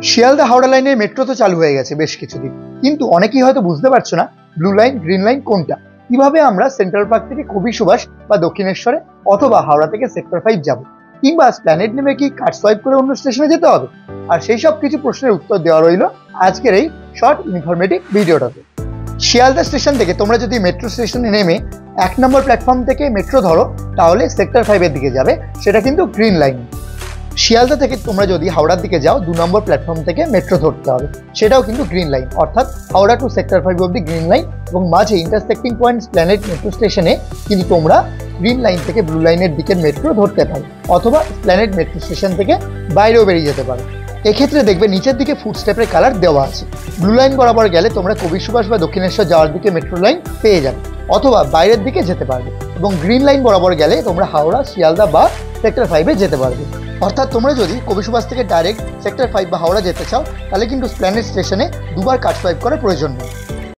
শিয়ালদা হাওড়া লাইনের মেট্রো তো চালু হয়ে গেছে বেশ কিছুদিন, কিন্তু অনেকেই হয়তো বুঝতে পারছো না ব্লু লাইন গ্রিন লাইন কোনটা। কিভাবে আমরা সেন্ট্রাল পার্ক থেকে কবি সুভাষ বা দক্ষিণেশ্বরে অথবা হাওড়া থেকে সেক্টর 5 যাব, কিংবা স্প্ল্যানেড নেমে কি কার্ড সোয়াইপ করে অন্য স্টেশনে যেতে হবে? আর সেই সব কিছু প্রশ্নের উত্তর দেওয়া রইল আজকের এই শর্ট ইনফরমেটিভ ভিডিওটাতে। শিয়ালদা স্টেশন থেকে তোমরা যদি মেট্রো স্টেশনে নেমে 1 নম্বর প্ল্যাটফর্ম থেকে মেট্রো ধরো, তাহলে সেক্টর 5 এর দিকে যাবে, সেটা কিন্তু গ্রিন লাইন। শিয়ালদা থেকে তোমরা যদি হাওড়ার দিকে যাও 2 নম্বর প্ল্যাটফর্ম থেকে মেট্রো ধরতে হবে, সেটাও কিন্তু গ্রিন লাইন। অর্থাৎ হাওড়া টু সেক্টর 5 অব্দি গ্রিন লাইন, এবং মাঝে ইন্টারসেক্টিং পয়েন্ট প্ল্যানেট মেট্রো স্টেশনে কিন্তু তোমরা গ্রিন লাইন থেকে ব্লু লাইনের দিকের মেট্রো ধরতে পারো, অথবা প্ল্যানেট মেট্রো স্টেশন থেকে বাইরেও বেরিয়ে যেতে পারো। এক্ষেত্রে দেখবে নিচের দিকে ফুটস্টেপের কালার দেওয়া আছে। ব্লু লাইন বরাবর গেলে তোমরা কবি সুভাষ বা দক্ষিণেশ্বর যাওয়ার দিকে মেট্রো লাইন পেয়ে যাবে, অথবা বাইরের দিকে যেতে পারবে। এবং গ্রিন লাইন বরাবর গেলে তোমরা হাওড়া, শিয়ালদা বা সেক্টর 5 যেতে পারবে। অর্থাৎ তোমরা যদি কবি সুভাষ থেকে ডাইরেক্ট সেক্টর 5 বা হাওড়া যেতে চাও, তাহলে কিন্তু প্ল্যানেট স্টেশনে দুবার কার্ড সোয়াইপ করার প্রয়োজন নেই।